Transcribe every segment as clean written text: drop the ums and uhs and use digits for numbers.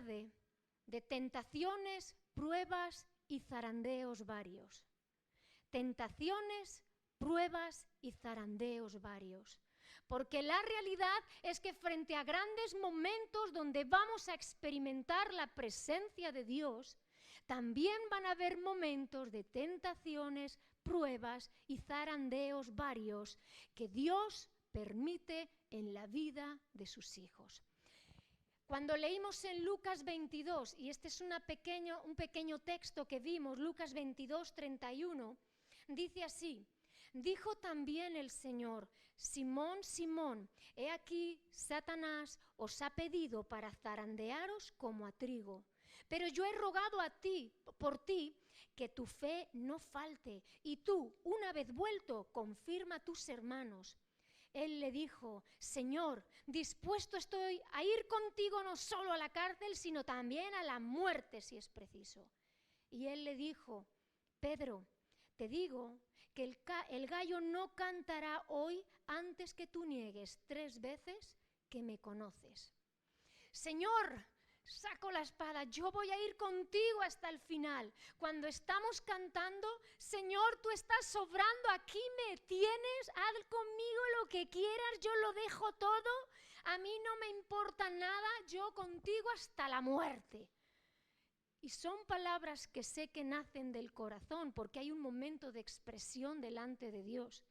tarde de tentaciones, pruebas y zarandeos varios. Tentaciones, pruebas y zarandeos varios. Porque la realidad es que frente a grandes momentos donde vamos a experimentar la presencia de Dios, también van a haber momentos de tentaciones, pruebas y zarandeos varios que Dios permite en la vida de sus hijos. Cuando leímos en Lucas 22, y este es un pequeño texto que vimos, Lucas 22, 31, dice así: dijo también el Señor: Simón, Simón, he aquí Satanás os ha pedido para zarandearos como a trigo. Pero yo he rogado por ti, que tu fe no falte, y tú, una vez vuelto, confirma a tus hermanos. Él le dijo: Señor, dispuesto estoy a ir contigo no solo a la cárcel, sino también a la muerte si es preciso. Y él le dijo: Pedro, te digo que el gallo no cantará hoy antes que tú niegues 3 veces que me conoces. Señor, saco la espada, yo voy a ir contigo hasta el final. Cuando estamos cantando: Señor, tú estás sobrando, aquí me tienes, haz conmigo lo que quieras, yo lo dejo todo, a mí no me importa nada, yo contigo hasta la muerte. Y son palabras que sé que nacen del corazón, porque hay un momento de expresión delante de Dios.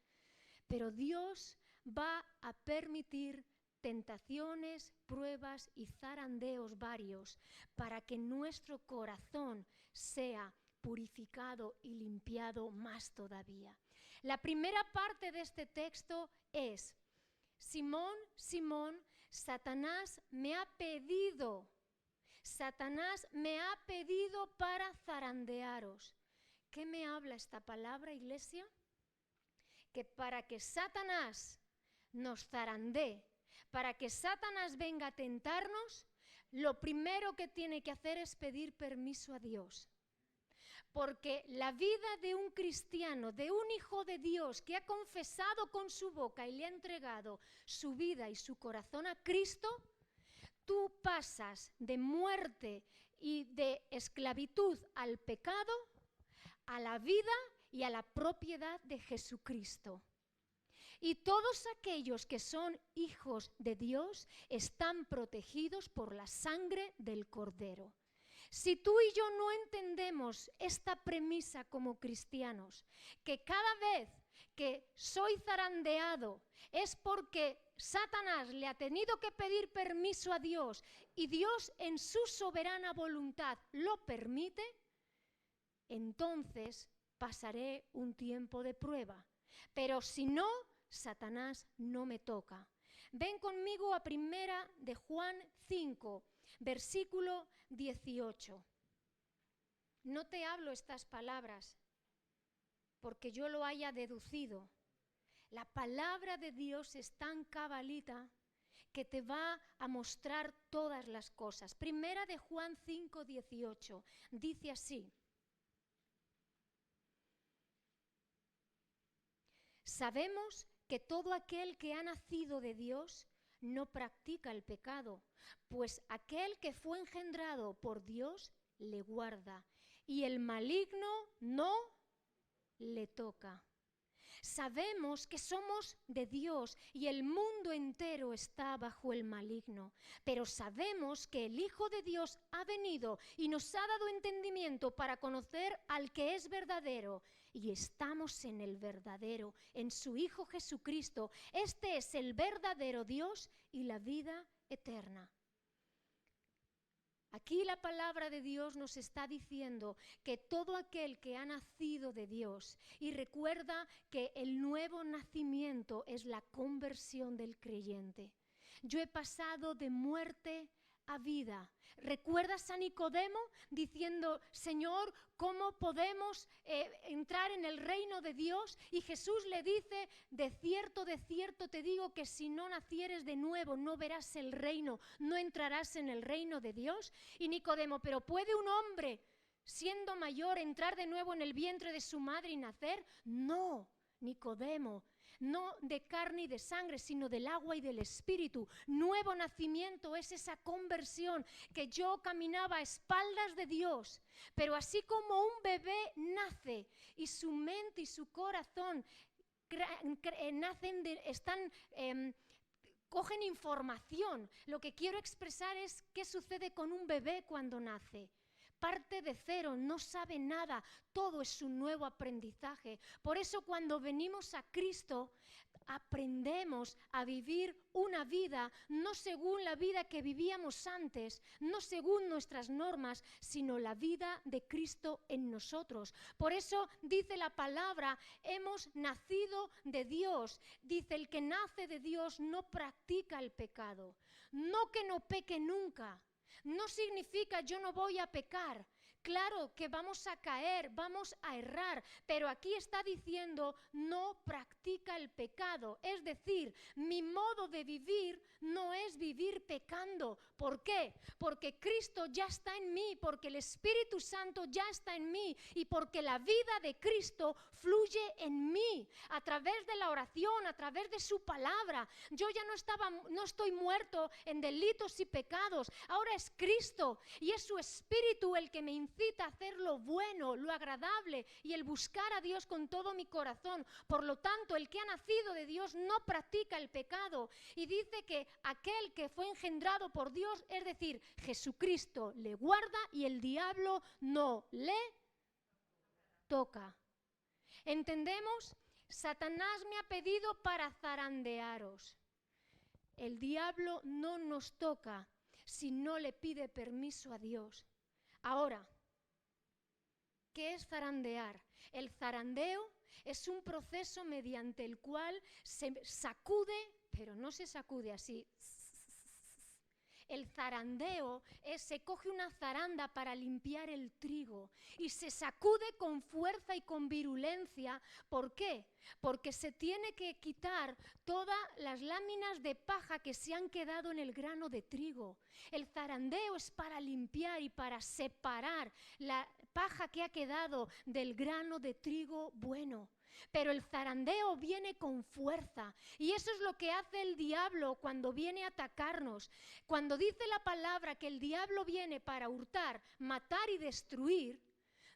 Pero Dios va a permitir tentaciones, pruebas y zarandeos varios para que nuestro corazón sea purificado y limpiado más todavía. La primera parte de este texto es: Simón, Simón, Satanás me ha pedido para zarandearos. ¿Qué me habla esta palabra, iglesia? Que para que Satanás nos zarandee, para que Satanás venga a tentarnos, lo primero que tiene que hacer es pedir permiso a Dios. Porque la vida de un cristiano, de un hijo de Dios que ha confesado con su boca y le ha entregado su vida y su corazón a Cristo, tú pasas de muerte y de esclavitud al pecado a la vida y a la propiedad de Jesucristo. Y todos aquellos que son hijos de Dios están protegidos por la sangre del Cordero. Si tú y yo no entendemos esta premisa como cristianos, que cada vez que soy zarandeado es porque Satanás le ha tenido que pedir permiso a Dios y Dios en su soberana voluntad lo permite, entonces pasaré un tiempo de prueba. Pero si no, Satanás no me toca. Ven conmigo a 1 de Juan 5, versículo 18. No te hablo estas palabras porque yo lo haya deducido. La palabra de Dios es tan cabalita que te va a mostrar todas las cosas. 1 de Juan 5, 18. Dice así: sabemos que todo aquel que ha nacido de Dios no practica el pecado, pues aquel que fue engendrado por Dios le guarda, y el maligno no le toca. Sabemos que somos de Dios y el mundo entero está bajo el maligno, pero sabemos que el Hijo de Dios ha venido y nos ha dado entendimiento para conocer al que es verdadero, y estamos en el verdadero, en su Hijo Jesucristo. Este es el verdadero Dios y la vida eterna. Aquí la palabra de Dios nos está diciendo que todo aquel que ha nacido de Dios, y recuerda que el nuevo nacimiento es la conversión del creyente. Yo he pasado de muerte a vida. ¿Recuerdas a Nicodemo diciendo: Señor, ¿cómo podemos entrar en el reino de Dios? Y Jesús le dice: de cierto te digo que si no nacieres de nuevo no verás el reino, no entrarás en el reino de Dios. Y Nicodemo: ¿pero puede un hombre siendo mayor entrar de nuevo en el vientre de su madre y nacer? No, Nicodemo, no de carne y de sangre, sino del agua y del Espíritu. Nuevo nacimiento es esa conversión, que yo caminaba a espaldas de Dios, pero así como un bebé nace y su mente y su corazón cogen información. Lo que quiero expresar es qué sucede con un bebé cuando nace. Parte de cero, no sabe nada, todo es un nuevo aprendizaje. Por eso cuando venimos a Cristo, aprendemos a vivir una vida no según la vida que vivíamos antes, no según nuestras normas, sino la vida de Cristo en nosotros. Por eso dice la palabra, hemos nacido de Dios. Dice, el que nace de Dios no practica el pecado. No que no peque nunca. No significa yo no voy a pecar. Claro que vamos a caer, vamos a errar, pero aquí está diciendo no practica el pecado. Es decir, mi modo de vivir no es vivir pecando. ¿Por qué? Porque Cristo ya está en mí, porque el Espíritu Santo ya está en mí y porque la vida de Cristo fluye en mí a través de la oración, a través de su palabra. Yo ya no estoy muerto en delitos y pecados. Ahora es Cristo y es su Espíritu el que me incita a hacer lo bueno, lo agradable y el buscar a Dios con todo mi corazón. Por lo tanto, el que ha nacido de Dios no practica el pecado. Y dice que aquel que fue engendrado por Dios, es decir, Jesucristo, le guarda y el diablo no le toca. ¿Entendemos? Satanás me ha pedido para zarandearos. El diablo no nos toca si no le pide permiso a Dios. Ahora, ¿qué es zarandear? El zarandeo es un proceso mediante el cual se sacude, pero no se sacude así. El zarandeo es, se coge una zaranda para limpiar el trigo y se sacude con fuerza y con virulencia. ¿Por qué? Porque se tiene que quitar todas las láminas de paja que se han quedado en el grano de trigo. El zarandeo es para limpiar y para separar la paja que ha quedado del grano de trigo bueno. Pero el zarandeo viene con fuerza y eso es lo que hace el diablo cuando viene a atacarnos. Cuando dice la palabra que el diablo viene para hurtar, matar y destruir,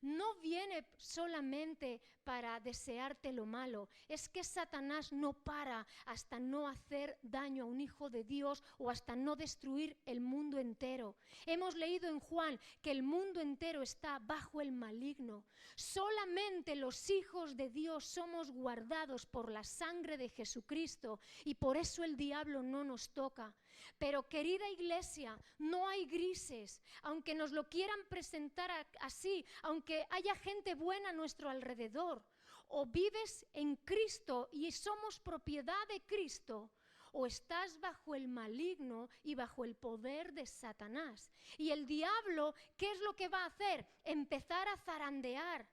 no viene solamente para desearte lo malo. Es que Satanás no para hasta no hacer daño a un hijo de Dios o hasta no destruir el mundo entero. Hemos leído en Juan que el mundo entero está bajo el maligno. Solamente los hijos de Dios somos guardados por la sangre de Jesucristo y por eso el diablo no nos toca. Pero querida iglesia, no hay grises, aunque nos lo quieran presentar así, aunque haya gente buena a nuestro alrededor. O vives en Cristo y somos propiedad de Cristo, o estás bajo el maligno y bajo el poder de Satanás. Y el diablo, ¿qué es lo que va a hacer? Empezar a zarandear.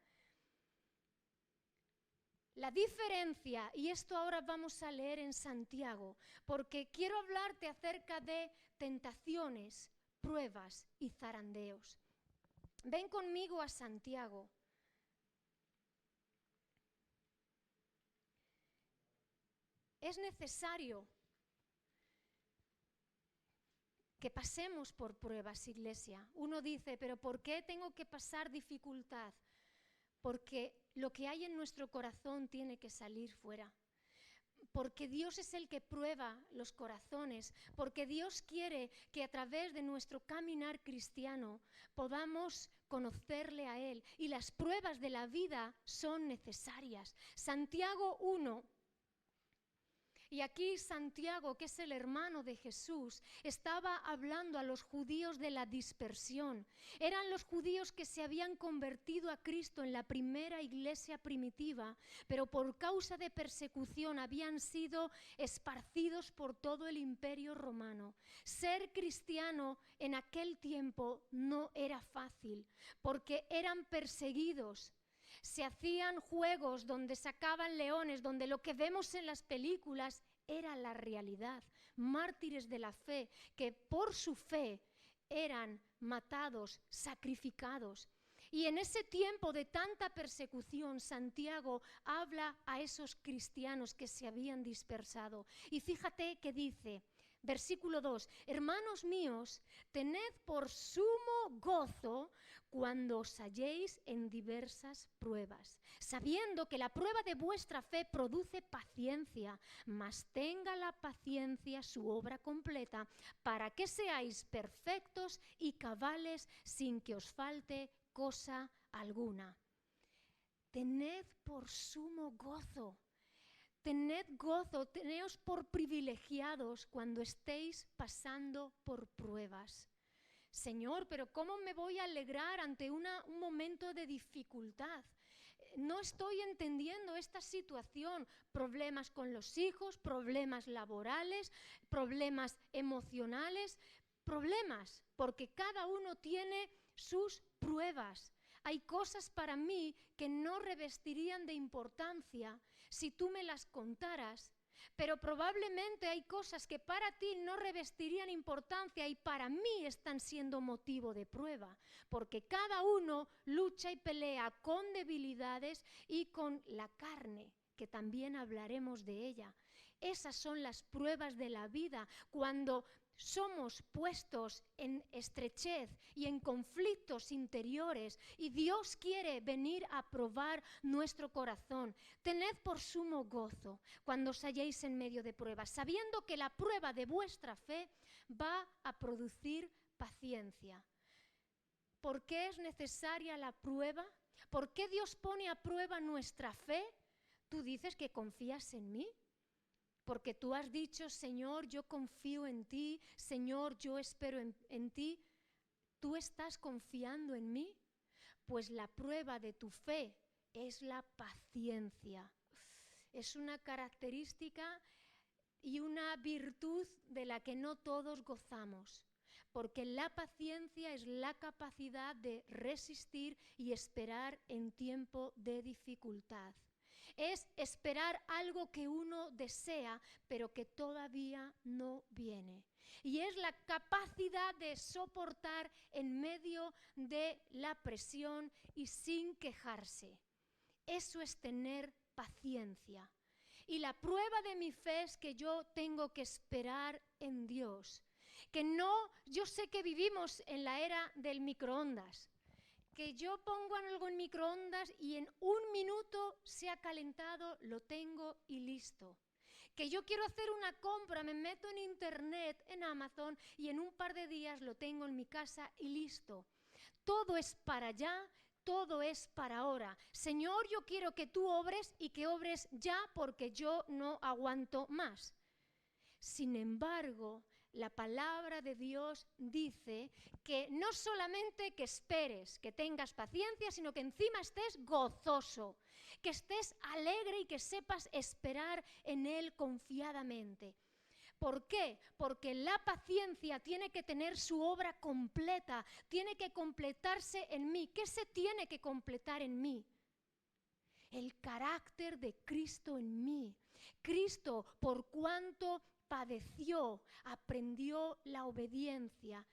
La diferencia, y esto ahora vamos a leer en Santiago, porque quiero hablarte acerca de tentaciones, pruebas y zarandeos. Ven conmigo a Santiago. Es necesario que pasemos por pruebas, iglesia. Uno dice, pero ¿por qué tengo que pasar dificultad? Porque lo que hay en nuestro corazón tiene que salir fuera. Porque Dios es el que prueba los corazones. Porque Dios quiere que a través de nuestro caminar cristiano podamos conocerle a Él. Y las pruebas de la vida son necesarias. Santiago 1. Y aquí Santiago, que es el hermano de Jesús, estaba hablando a los judíos de la dispersión. Eran los judíos que se habían convertido a Cristo en la primera iglesia primitiva, pero por causa de persecución habían sido esparcidos por todo el imperio romano. Ser cristiano en aquel tiempo no era fácil, porque eran perseguidos. Se hacían juegos donde sacaban leones, donde lo que vemos en las películas era la realidad. Mártires de la fe que por su fe eran matados, sacrificados. Y en ese tiempo de tanta persecución, Santiago habla a esos cristianos que se habían dispersado. Y fíjate que dice, versículo 2, hermanos míos, tened por sumo gozo cuando os halléis en diversas pruebas, sabiendo que la prueba de vuestra fe produce paciencia, mas tenga la paciencia su obra completa, para que seáis perfectos y cabales sin que os falte cosa alguna. Tened por sumo gozo. Tened gozo, teneos por privilegiados cuando estéis pasando por pruebas. Señor, pero ¿cómo me voy a alegrar ante un momento de dificultad? No estoy entendiendo esta situación. Problemas con los hijos, problemas laborales, problemas emocionales, problemas, porque cada uno tiene sus pruebas. Hay cosas para mí que no revestirían de importancia si tú me las contaras, pero probablemente hay cosas que para ti no revestirían importancia y para mí están siendo motivo de prueba, porque cada uno lucha y pelea con debilidades y con la carne, que también hablaremos de ella. Esas son las pruebas de la vida, cuando somos puestos en estrechez y en conflictos interiores y Dios quiere venir a probar nuestro corazón. Tened por sumo gozo cuando os halléis en medio de pruebas, sabiendo que la prueba de vuestra fe va a producir paciencia. ¿Por qué es necesaria la prueba? ¿Por qué Dios pone a prueba nuestra fe? ¿Tú dices que confías en mí? Porque tú has dicho, Señor, yo confío en ti, Señor, yo espero en ti. ¿Tú estás confiando en mí? Pues la prueba de tu fe es la paciencia. Es una característica y una virtud de la que no todos gozamos. Porque la paciencia es la capacidad de resistir y esperar en tiempo de dificultad. Es esperar algo que uno desea, pero que todavía no viene. Y es la capacidad de soportar en medio de la presión y sin quejarse. Eso es tener paciencia. Y la prueba de mi fe es que yo tengo que esperar en Dios. Que no, yo sé que vivimos en la era del microondas. Que yo pongo algo en microondas y en un minuto se ha calentado, lo tengo y listo. Que yo quiero hacer una compra, me meto en internet, en Amazon, y en un par de días lo tengo en mi casa y listo. Todo es para allá, todo es para ahora. Señor, yo quiero que tú obres y que obres ya porque yo no aguanto más. Sin embargo, la palabra de Dios dice que no solamente que esperes, que tengas paciencia, sino que encima estés gozoso, que estés alegre y que sepas esperar en Él confiadamente. ¿Por qué? Porque la paciencia tiene que tener su obra completa, tiene que completarse en mí. ¿Qué se tiene que completar en mí? El carácter de Cristo en mí. Cristo, por cuanto padeció, aprendió la obediencia.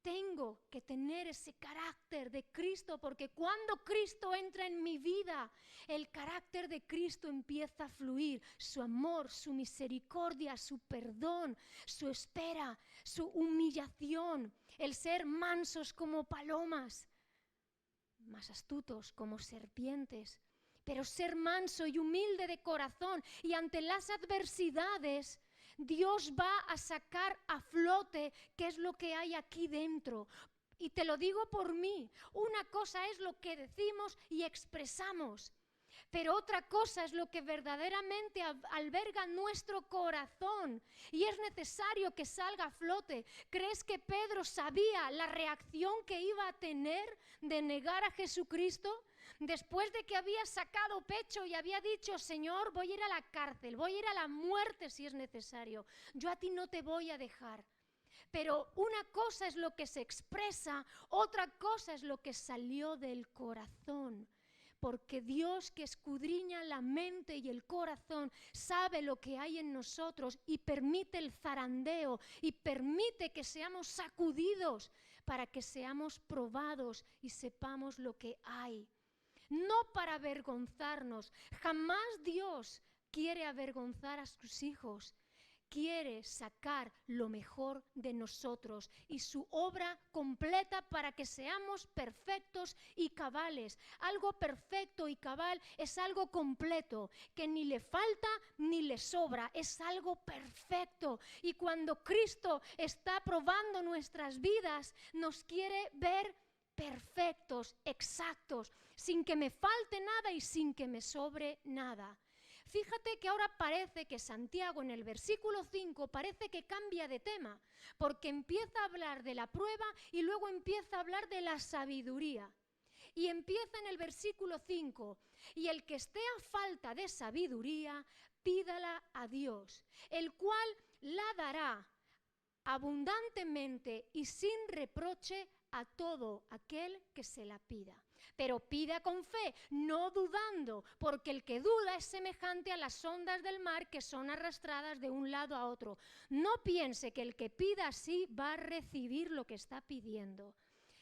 Tengo que tener ese carácter de Cristo, porque cuando Cristo entra en mi vida, el carácter de Cristo empieza a fluir. Su amor, su misericordia, su perdón, su espera, su humillación, el ser mansos como palomas, más astutos como serpientes, pero ser manso y humilde de corazón, y ante las adversidades Dios va a sacar a flote qué es lo que hay aquí dentro. Y te lo digo por mí, una cosa es lo que decimos y expresamos, pero otra cosa es lo que verdaderamente alberga nuestro corazón y es necesario que salga a flote. ¿Crees que Pedro sabía la reacción que iba a tener de negar a Jesucristo? Después de que había sacado pecho y había dicho, Señor, voy a ir a la cárcel, voy a ir a la muerte si es necesario, yo a ti no te voy a dejar. Pero una cosa es lo que se expresa, otra cosa es lo que salió del corazón. porque Dios, que escudriña la mente y el corazón, sabe lo que hay en nosotros y permite el zarandeo y permite que seamos sacudidos para que seamos probados y sepamos lo que hay. No para avergonzarnos. Jamás Dios quiere avergonzar a sus hijos. Quiere sacar lo mejor de nosotros y su obra completa para que seamos perfectos y cabales. Algo perfecto y cabal es algo completo, que ni le falta ni le sobra, es algo perfecto. Y cuando Cristo está probando nuestras vidas, nos quiere ver perfectos, exactos, sin que me falte nada y sin que me sobre nada. Fíjate que ahora parece que Santiago en el versículo 5 parece que cambia de tema, porque empieza a hablar de la prueba y luego empieza a hablar de la sabiduría. Y empieza en el versículo 5, y el que esté a falta de sabiduría, pídala a Dios, el cual la dará abundantemente y sin reproche a todo aquel que se la pida. Pero pida con fe, no dudando, porque el que duda es semejante a las ondas del mar que son arrastradas de un lado a otro. No piense que el que pida así va a recibir lo que está pidiendo.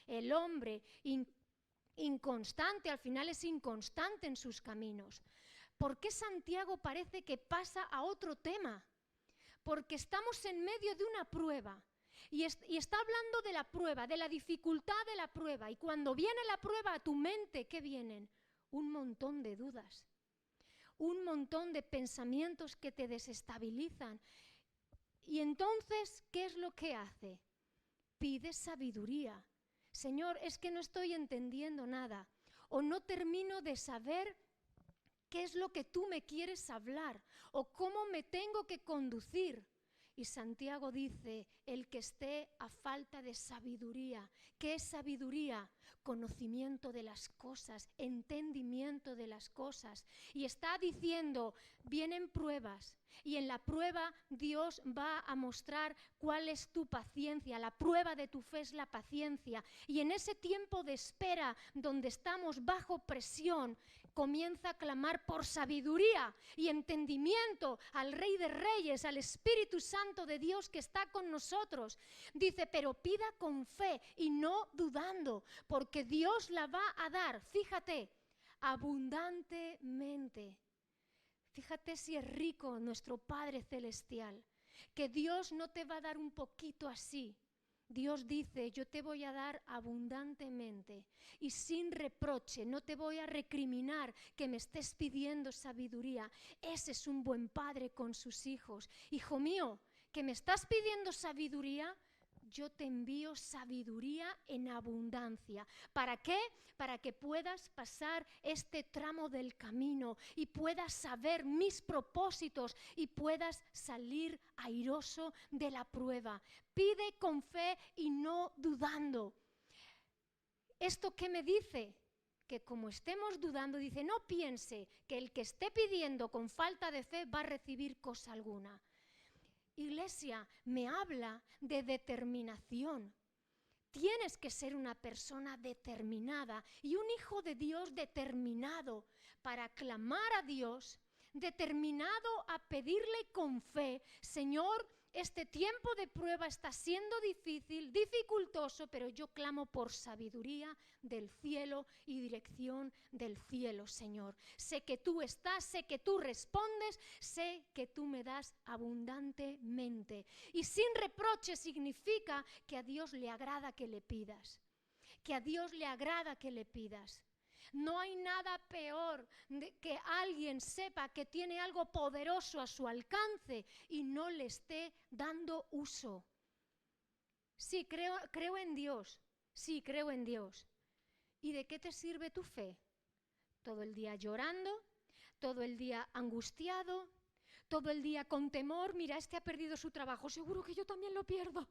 El hombre inconstante, al final es inconstante en sus caminos. ¿Por qué Santiago parece que pasa a otro tema? Porque estamos en medio de una prueba. Y está hablando de la prueba, de la dificultad de la prueba. Y cuando viene la prueba a tu mente, ¿qué vienen? Un montón de dudas, un montón de pensamientos que te desestabilizan. Y entonces, ¿qué es lo que hace? Pide sabiduría. Señor, es que no estoy entendiendo nada, o no termino de saber qué es lo que tú me quieres hablar, o cómo me tengo que conducir. Y Santiago dice, el que esté a falta de sabiduría. ¿Qué es sabiduría? Conocimiento de las cosas, entendimiento de las cosas. Y está diciendo, vienen pruebas. Y en la prueba Dios va a mostrar cuál es tu paciencia. La prueba de tu fe es la paciencia. Y en ese tiempo de espera, donde estamos bajo presión, comienza a clamar por sabiduría y entendimiento al Rey de Reyes, al Espíritu Santo de Dios que está con nosotros. Dice, pero pida con fe y no dudando, porque Dios la va a dar, fíjate, abundantemente. Fíjate si es rico nuestro Padre Celestial, que Dios no te va a dar un poquito así. Dios dice, yo te voy a dar abundantemente y sin reproche, no te voy a recriminar que me estés pidiendo sabiduría. Ese es un buen padre con sus hijos. Hijo mío, que me estás pidiendo sabiduría, yo te envío sabiduría en abundancia. ¿Para qué? Para que puedas pasar este tramo del camino y puedas saber mis propósitos y puedas salir airoso de la prueba. Pide con fe y no dudando. ¿Esto qué me dice? Que como estemos dudando, dice, no piense que el que esté pidiendo con falta de fe va a recibir cosa alguna. Iglesia, me habla de determinación. Tienes que ser una persona determinada y un hijo de Dios determinado para clamar a Dios, determinado a pedirle con fe, Señor, este tiempo de prueba está siendo difícil, dificultoso, pero yo clamo por sabiduría del cielo y dirección del cielo, Señor. Sé que tú estás, sé que tú respondes, sé que tú me das abundantemente. Y sin reproche significa que a Dios le agrada que le pidas, que a Dios le agrada que le pidas. No hay nada peor de que alguien sepa que tiene algo poderoso a su alcance y no le esté dando uso. Sí, creo en Dios. Sí, creo en Dios. ¿Y de qué te sirve tu fe? Todo el día llorando, todo el día angustiado, todo el día con temor. Mira, este ha perdido su trabajo, seguro que yo también lo pierdo.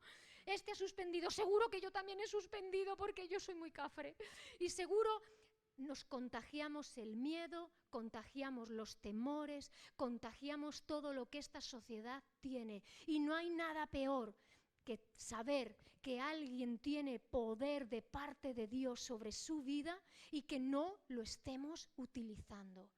Este ha suspendido, seguro que yo también he suspendido porque yo soy muy cafre. Y seguro nos contagiamos el miedo, contagiamos los temores, contagiamos todo lo que esta sociedad tiene. Y no hay nada peor que saber que alguien tiene poder de parte de Dios sobre su vida y que no lo estemos utilizando.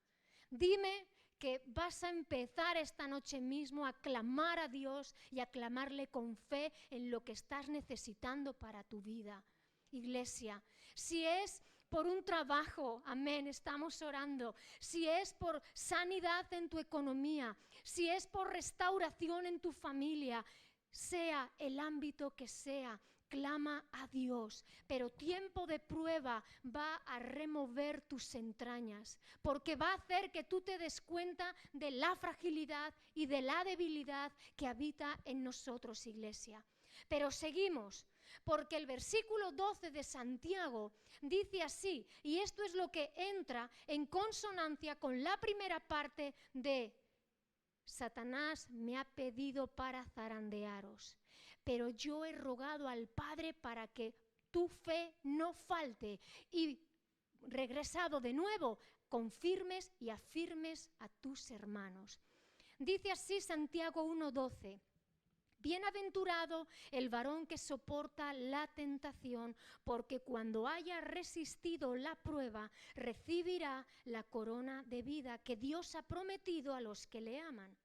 Dime que vas a empezar esta noche mismo a clamar a Dios y a clamarle con fe en lo que estás necesitando para tu vida. Iglesia, si es por un trabajo, amén, estamos orando. Si es por sanidad en tu economía, si es por restauración en tu familia, sea el ámbito que sea, clama a Dios. Pero tiempo de prueba va a remover tus entrañas, porque va a hacer que tú te des cuenta de la fragilidad y de la debilidad que habita en nosotros, iglesia. Pero seguimos, porque el versículo 12 de Santiago dice así, y esto es lo que entra en consonancia con la primera parte de Satanás me ha pedido para zarandearos, pero yo he rogado al Padre para que tu fe no falte y regresado de nuevo, confirmes y afirmes a tus hermanos. Dice así Santiago 1:12. Bienaventurado el varón que soporta la tentación, porque cuando haya resistido la prueba, recibirá la corona de vida que Dios ha prometido a los que le aman.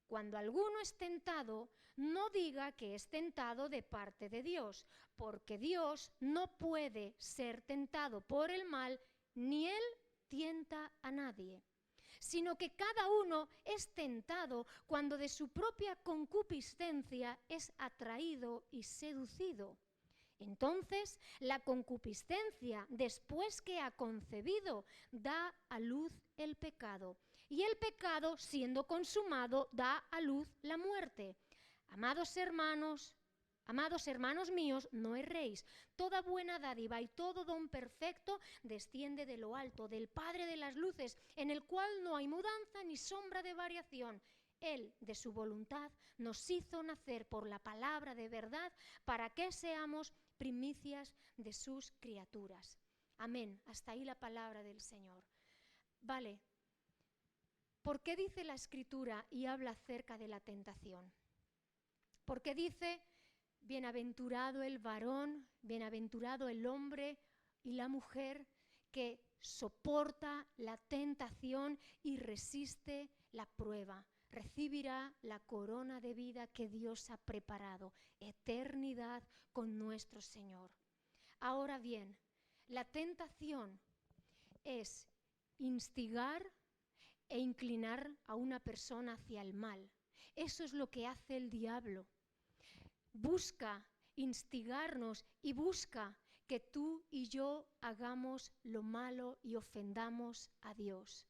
Cuando alguno es tentado, no diga que es tentado de parte de Dios, porque Dios no puede ser tentado por el mal, ni Él tienta a nadie, sino que cada uno es tentado cuando de su propia concupiscencia es atraído y seducido. Entonces, la concupiscencia, después que ha concebido, da a luz el pecado. Y el pecado, siendo consumado, da a luz la muerte. Amados hermanos míos, no erréis. Toda buena dádiva y todo don perfecto desciende de lo alto, del Padre de las luces, en el cual no hay mudanza ni sombra de variación. Él, de su voluntad, nos hizo nacer por la palabra de verdad para que seamos primicias de sus criaturas. Amén. Hasta ahí la palabra del Señor. Vale. ¿Por qué dice la Escritura y habla acerca de la tentación? Porque dice, bienaventurado el varón, bienaventurado el hombre y la mujer que soporta la tentación y resiste la prueba. Recibirá la corona de vida que Dios ha preparado, eternidad con nuestro Señor. Ahora bien, la tentación es instigar e inclinar a una persona hacia el mal. Eso es lo que hace el diablo. Busca instigarnos y busca que tú y yo hagamos lo malo y ofendamos a Dios.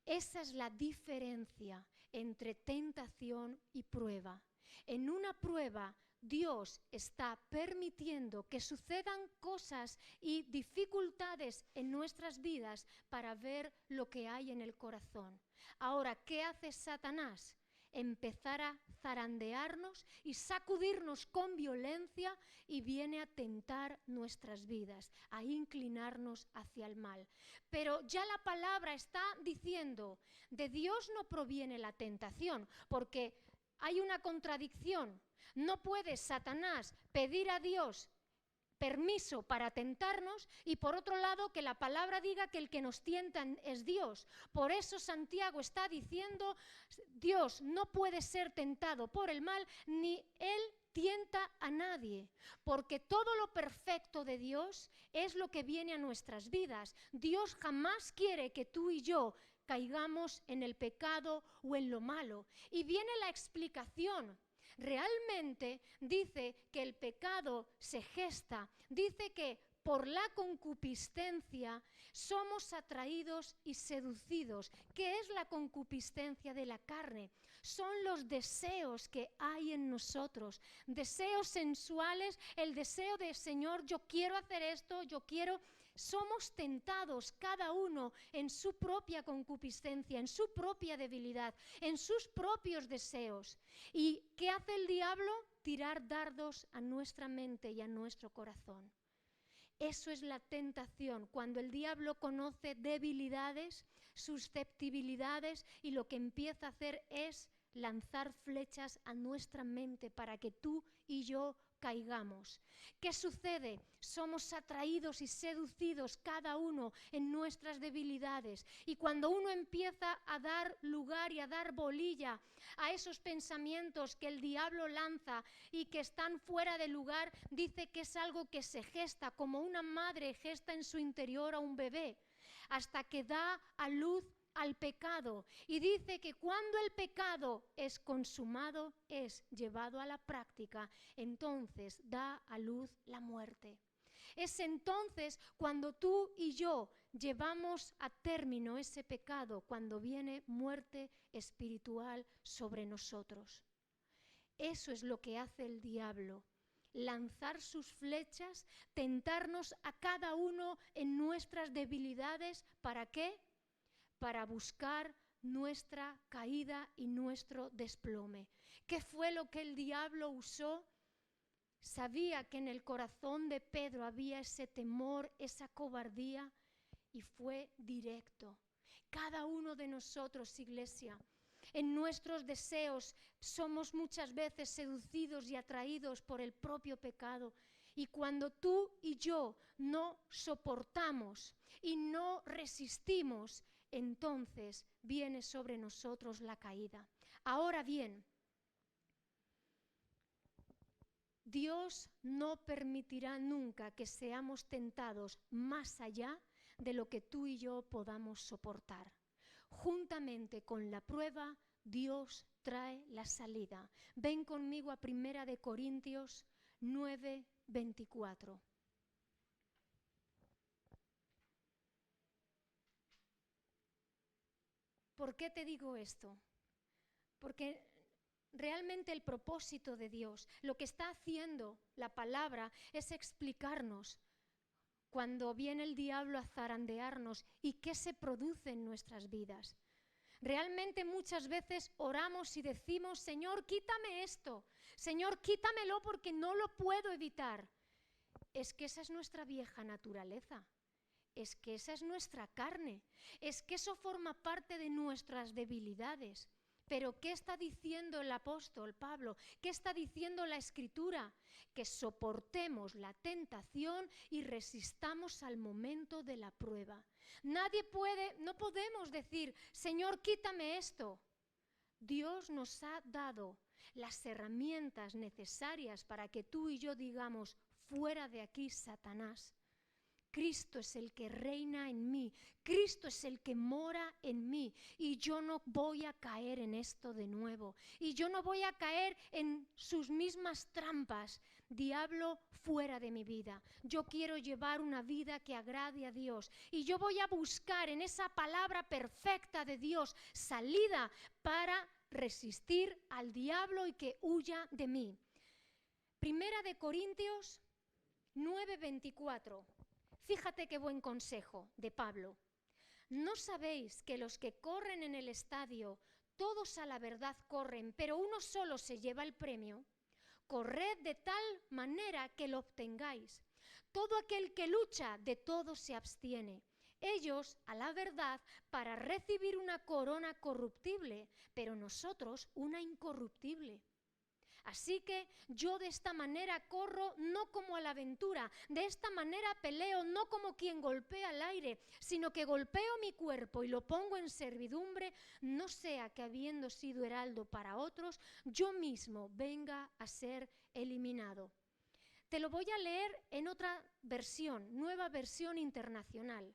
Esa es la diferencia entre tentación y prueba. En una prueba, Dios está permitiendo que sucedan cosas y dificultades en nuestras vidas para ver lo que hay en el corazón. Ahora, ¿qué hace Satanás? Empezar a zarandearnos y sacudirnos con violencia y viene a tentar nuestras vidas, a inclinarnos hacia el mal. Pero ya la palabra está diciendo, de Dios no proviene la tentación, porque hay una contradicción. No puede Satanás pedir a Dios permiso para tentarnos y por otro lado que la palabra diga que el que nos tienta es Dios. Por eso Santiago está diciendo, Dios no puede ser tentado por el mal, ni Él tienta a nadie, porque todo lo perfecto de Dios es lo que viene a nuestras vidas. Dios jamás quiere que tú y yo caigamos en el pecado o en lo malo. Y viene la explicación. Realmente dice que el pecado se gesta, dice que por la concupiscencia somos atraídos y seducidos. ¿Qué es la concupiscencia de la carne? Son los deseos que hay en nosotros, deseos sensuales, el deseo de Señor, yo quiero hacer esto, yo quiero... Somos tentados cada uno en su propia concupiscencia, en su propia debilidad, en sus propios deseos. ¿Y qué hace el diablo? Tirar dardos a nuestra mente y a nuestro corazón. Eso es la tentación, cuando el diablo conoce debilidades, susceptibilidades y lo que empieza a hacer es lanzar flechas a nuestra mente para que tú y yo caigamos. ¿Qué sucede? Somos atraídos y seducidos cada uno en nuestras debilidades. Y cuando uno empieza a dar lugar y a dar bolilla a esos pensamientos que el diablo lanza y que están fuera de lugar, dice que es algo que se gesta, como una madre gesta en su interior a un bebé, hasta que da a luz al pecado. Y dice que cuando el pecado es consumado, es llevado a la práctica, entonces da a luz la muerte. Es entonces cuando tú y yo llevamos a término ese pecado, cuando viene muerte espiritual sobre nosotros. Eso es lo que hace el diablo. Lanzar sus flechas, tentarnos a cada uno en nuestras debilidades. ¿Para qué? Para buscar nuestra caída y nuestro desplome. ¿Qué fue lo que el diablo usó? Sabía que en el corazón de Pedro había ese temor, esa cobardía, y fue directo. Cada uno de nosotros, iglesia, en nuestros deseos somos muchas veces seducidos y atraídos por el propio pecado. Y cuando tú y yo no soportamos y no resistimos, entonces viene sobre nosotros la caída. Ahora bien, Dios no permitirá nunca que seamos tentados más allá de lo que tú y yo podamos soportar. Juntamente con la prueba, Dios trae la salida. Ven conmigo a 1 Corintios 9:24. ¿Por qué te digo esto? Porque realmente el propósito de Dios, lo que está haciendo la palabra, es explicarnos cuando viene el diablo a zarandearnos y qué se produce en nuestras vidas. Realmente muchas veces oramos y decimos: Señor, quítame esto, Señor, quítamelo porque no lo puedo evitar. Es que esa es nuestra vieja naturaleza. Es que esa es nuestra carne, es que eso forma parte de nuestras debilidades. Pero ¿qué está diciendo el apóstol Pablo? ¿Qué está diciendo la Escritura? Que soportemos la tentación y resistamos al momento de la prueba. No podemos decir: Señor, quítame esto. Dios nos ha dado las herramientas necesarias para que tú y yo digamos: fuera de aquí, Satanás. Cristo es el que reina en mí, Cristo es el que mora en mí, y yo no voy a caer en esto de nuevo, y yo no voy a caer en sus mismas trampas. Diablo, fuera de mi vida. Yo quiero llevar una vida que agrade a Dios, y yo voy a buscar en esa palabra perfecta de Dios salida para resistir al diablo y que huya de mí. 1 Corintios 9:24. Fíjate qué buen consejo de Pablo. ¿No sabéis que los que corren en el estadio, todos a la verdad corren, pero uno solo se lleva el premio? Corred de tal manera que lo obtengáis. Todo aquel que lucha, de todo se abstiene. Ellos, a la verdad, para recibir una corona corruptible, pero nosotros una incorruptible. Así que yo de esta manera corro, no como a la aventura, de esta manera peleo, no como quien golpea al aire, sino que golpeo mi cuerpo y lo pongo en servidumbre, no sea que habiendo sido heraldo para otros, yo mismo venga a ser eliminado. Te lo voy a leer en otra versión, Nueva Versión Internacional,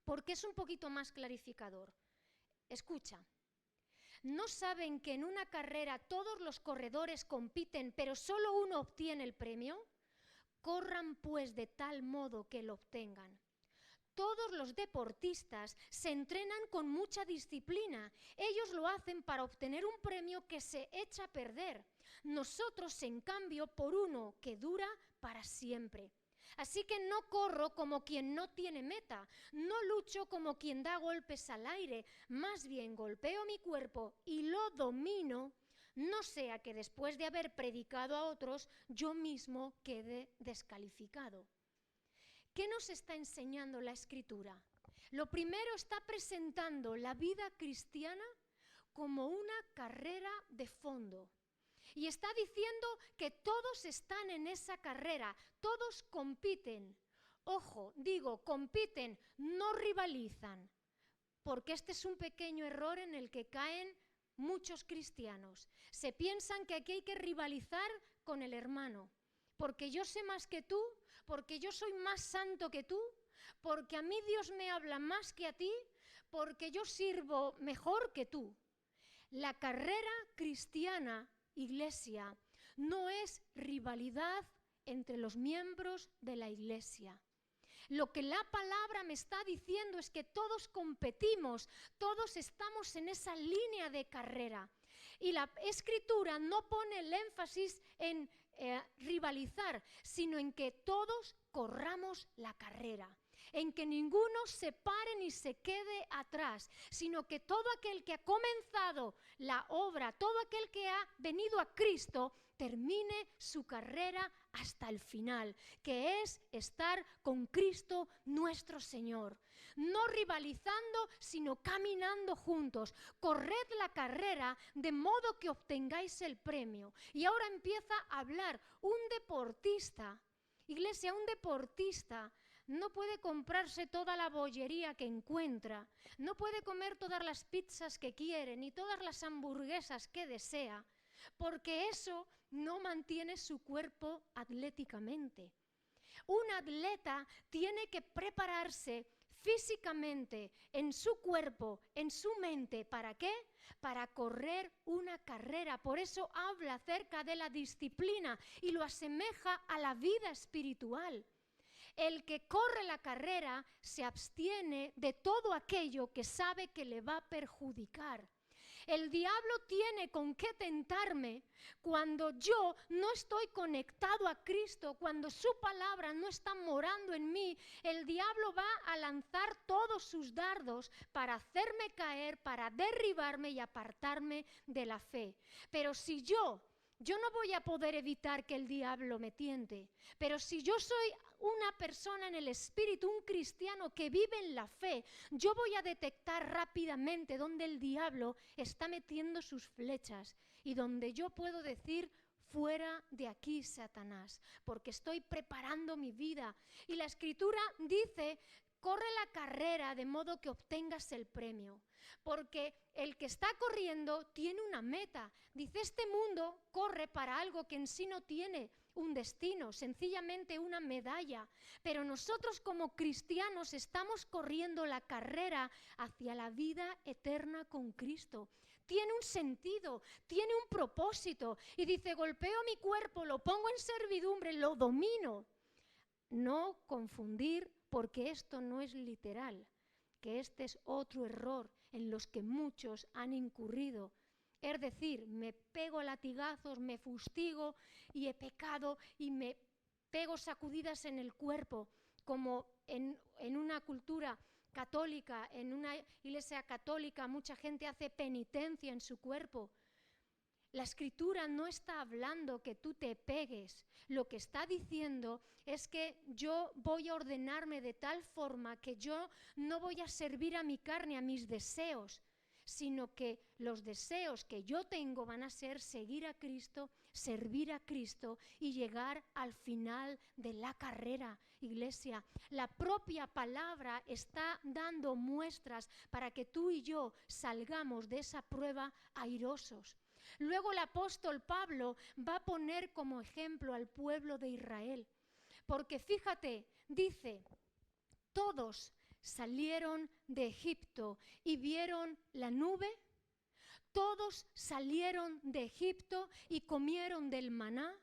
porque es un poquito más clarificador. Escucha. ¿No saben que en una carrera todos los corredores compiten, pero solo uno obtiene el premio? Corran pues de tal modo que lo obtengan. Todos los deportistas se entrenan con mucha disciplina. Ellos lo hacen para obtener un premio que se echa a perder. Nosotros, en cambio, por uno que dura para siempre. Así que no corro como quien no tiene meta, no lucho como quien da golpes al aire, más bien golpeo mi cuerpo y lo domino, no sea que después de haber predicado a otros, yo mismo quede descalificado. ¿Qué nos está enseñando la Escritura? Lo primero, está presentando la vida cristiana como una carrera de fondo. Y está diciendo que todos están en esa carrera, todos compiten. Ojo, digo, compiten, no rivalizan, porque este es un pequeño error en el que caen muchos cristianos. Se piensan que aquí hay que rivalizar con el hermano, porque yo sé más que tú, porque yo soy más santo que tú, porque a mí Dios me habla más que a ti, porque yo sirvo mejor que tú. La carrera cristiana, iglesia, no es rivalidad entre los miembros de la iglesia. Lo que la palabra me está diciendo es que todos competimos, todos estamos en esa línea de carrera. Y la Escritura no pone el énfasis en rivalizar, sino en que todos corramos la carrera, en que ninguno se pare ni se quede atrás, sino que todo aquel que ha comenzado la obra, todo aquel que ha venido a Cristo, termine su carrera hasta el final, que es estar con Cristo nuestro Señor. No rivalizando, sino caminando juntos. Corred la carrera de modo que obtengáis el premio. Y ahora empieza a hablar un deportista. Iglesia, un deportista no puede comprarse toda la bollería que encuentra, no puede comer todas las pizzas que quiere, ni todas las hamburguesas que desea, porque eso no mantiene su cuerpo atléticamente. Un atleta tiene que prepararse físicamente, en su cuerpo, en su mente. ¿Para qué? Para correr una carrera. Por eso habla acerca de la disciplina y lo asemeja a la vida espiritual. El que corre la carrera se abstiene de todo aquello que sabe que le va a perjudicar. El diablo tiene con qué tentarme cuando yo no estoy conectado a Cristo, cuando su palabra no está morando en mí. El diablo va a lanzar todos sus dardos para hacerme caer, para derribarme y apartarme de la fe. Pero si yo no voy a poder evitar que el diablo me tiente, pero si yo soy una persona en el espíritu, un cristiano que vive en la fe, yo voy a detectar rápidamente dónde el diablo está metiendo sus flechas y donde yo puedo decir: fuera de aquí, Satanás, porque estoy preparando mi vida. Y la Escritura dice: corre la carrera de modo que obtengas el premio. Porque el que está corriendo tiene una meta. Dice, este mundo corre para algo que en sí no tiene un destino, sencillamente una medalla. Pero nosotros como cristianos estamos corriendo la carrera hacia la vida eterna con Cristo. Tiene un sentido, tiene un propósito. Y dice, golpeo mi cuerpo, lo pongo en servidumbre, lo domino. No confundir, porque esto no es literal, que este es otro error en los que muchos han incurrido. Es decir, me pego latigazos, me fustigo y he pecado y me pego sacudidas en el cuerpo, como en una cultura católica, en una iglesia católica, mucha gente hace penitencia en su cuerpo. La Escritura no está hablando que tú te pegues. Lo que está diciendo es que yo voy a ordenarme de tal forma que yo no voy a servir a mi carne, a mis deseos, sino que los deseos que yo tengo van a ser seguir a Cristo, servir a Cristo y llegar al final de la carrera. Iglesia, la propia palabra está dando muestras para que tú y yo salgamos de esa prueba airosos. Luego el apóstol Pablo va a poner como ejemplo al pueblo de Israel, porque fíjate, dice, todos salieron de Egipto y vieron la nube, todos salieron de Egipto y comieron del maná.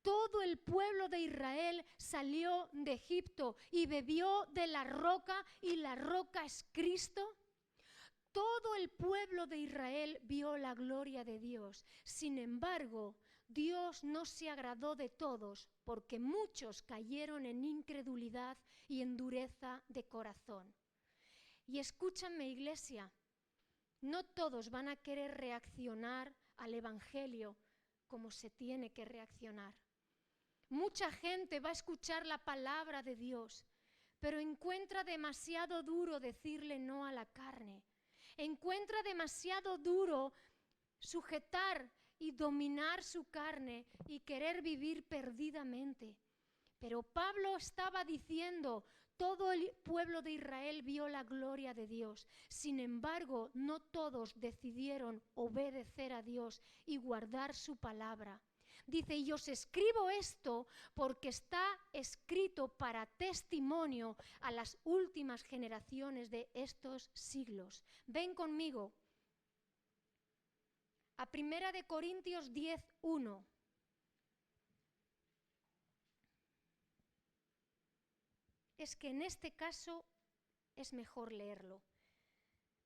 Todo el pueblo de Israel salió de Egipto y bebió de la roca, y la roca es Cristo. Todo el pueblo de Israel vio la gloria de Dios. Sin embargo, Dios no se agradó de todos, porque muchos cayeron en incredulidad y en dureza de corazón. Y escúchame, iglesia, no todos van a querer reaccionar al Evangelio como se tiene que reaccionar. Mucha gente va a escuchar la palabra de Dios, pero encuentra demasiado duro decirle no a la carne. encuentra demasiado duro sujetar y dominar su carne y querer vivir perdidamente. Pero Pablo estaba diciendo, todo el pueblo de Israel vio la gloria de Dios. Sin embargo, no todos decidieron obedecer a Dios y guardar su palabra. Dice, y os escribo esto porque está escrito para testimonio a las últimas generaciones de estos siglos. Ven conmigo a 1 Corintios 10:1. Es que en este caso es mejor leerlo.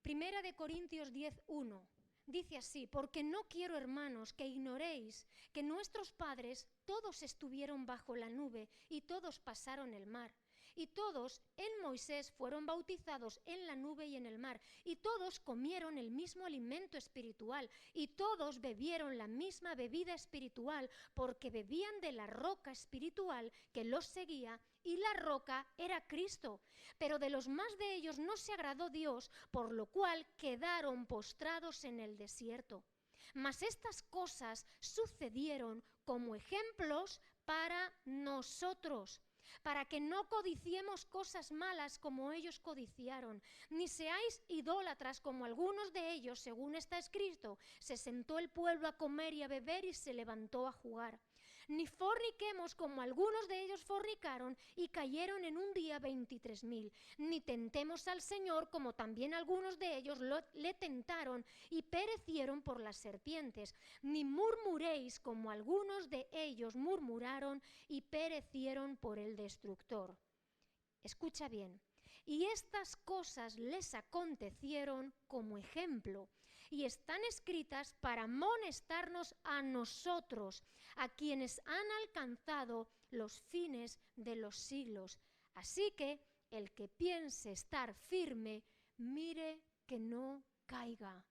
1 Corintios 10:1 dice así, porque no quiero, hermanos, que ignoréis que nuestros padres todos estuvieron bajo la nube y todos pasaron el mar. Y todos en Moisés fueron bautizados en la nube y en el mar. Y todos comieron el mismo alimento espiritual. Y todos bebieron la misma bebida espiritual, porque bebían de la roca espiritual que los seguía, y la roca era Cristo. Pero de los más de ellos no se agradó Dios, por lo cual quedaron postrados en el desierto. Mas estas cosas sucedieron como ejemplos para nosotros, para que no codiciemos cosas malas como ellos codiciaron, ni seáis idólatras como algunos de ellos, según está escrito, se sentó el pueblo a comer y a beber y se levantó a jugar. Ni forniquemos como algunos de ellos fornicaron y cayeron en un día 23.000. Ni tentemos al Señor como también algunos de ellos le tentaron y perecieron por las serpientes. Ni murmuréis como algunos de ellos murmuraron y perecieron por el destructor. Escucha bien. Y estas cosas les acontecieron como ejemplo, y están escritas para amonestarnos a nosotros, a quienes han alcanzado los fines de los siglos. Así que el que piense estar firme, mire que no caiga.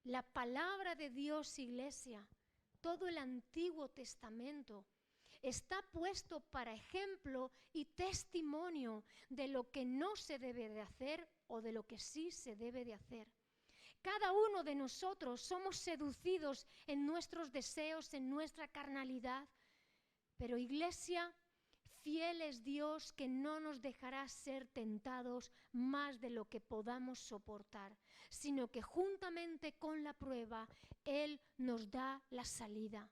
La palabra de Dios, iglesia, todo el Antiguo Testamento, está puesto para ejemplo y testimonio de lo que no se debe de hacer o de lo que sí se debe de hacer. Cada uno de nosotros somos seducidos en nuestros deseos, en nuestra carnalidad. Pero iglesia, fiel es Dios que no nos dejará ser tentados más de lo que podamos soportar, sino que juntamente con la prueba, Él nos da la salida.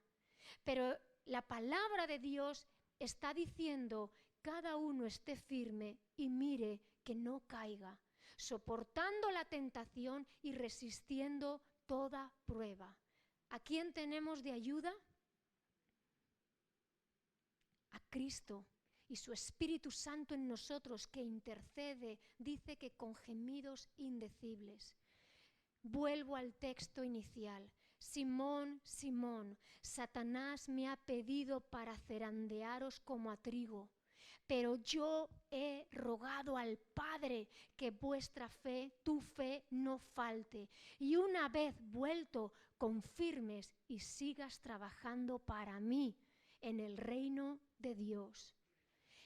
Pero la palabra de Dios está diciendo, cada uno esté firme y mire que no caiga, soportando la tentación y resistiendo toda prueba. ¿A quién tenemos de ayuda? A Cristo y su Espíritu Santo en nosotros, que intercede, dice que con gemidos indecibles. Vuelvo al texto inicial. Simón, Simón, Satanás me ha pedido para zarandearos como a trigo. Pero yo he rogado al Padre que vuestra fe, tu fe, no falte. Y una vez vuelto, confirmes y sigas trabajando para mí en el reino de Dios.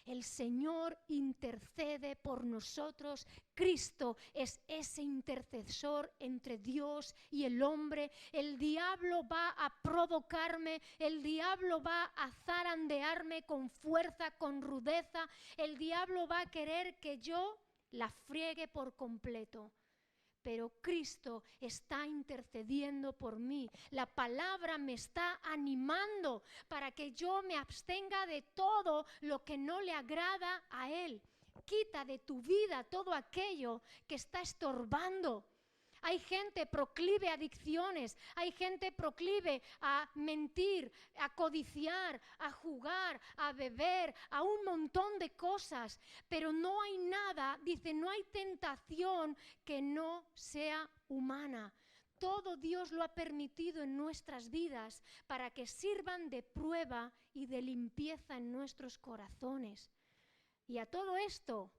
El Señor intercede por nosotros. Cristo es ese intercesor entre Dios y el hombre. El diablo va a provocarme, el diablo va a zarandearme con fuerza, con rudeza. El diablo va a querer que yo la friegue por completo. Pero Cristo está intercediendo por mí. La palabra me está animando para que yo me abstenga de todo lo que no le agrada a Él. Quita de tu vida todo aquello que está estorbando. Hay gente proclive a adicciones, hay gente proclive a mentir, a codiciar, a jugar, a beber, a un montón de cosas. Pero no hay nada, dice, no hay tentación que no sea humana. Todo Dios lo ha permitido en nuestras vidas para que sirvan de prueba y de limpieza en nuestros corazones. Y a todo esto,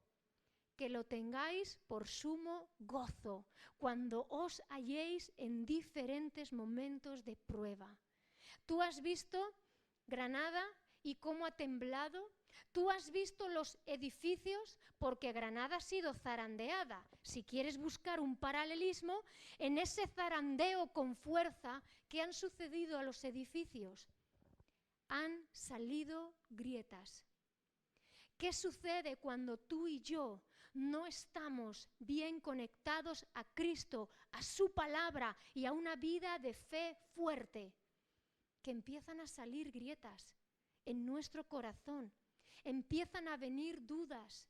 que lo tengáis por sumo gozo cuando os halléis en diferentes momentos de prueba. Tú has visto, Granada y cómo ha temblado? Tú has visto los edificios porque Granada ha sido zarandeada. Si quieres buscar un paralelismo, en ese zarandeo con fuerza que han sucedido a los edificios, han salido grietas. ¿Qué sucede cuando tú y yo no estamos bien conectados a Cristo, a su palabra y a una vida de fe fuerte? Que empiezan a salir grietas en nuestro corazón, empiezan a venir dudas,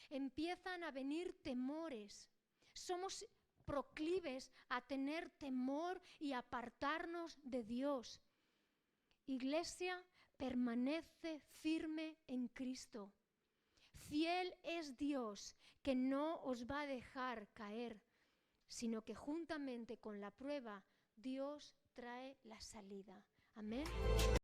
empiezan a venir temores. Somos proclives a tener temor y apartarnos de Dios. Iglesia, permanece firme en Cristo. Fiel es Dios, que no os va a dejar caer, sino que juntamente con la prueba, Dios trae la salida. Amén.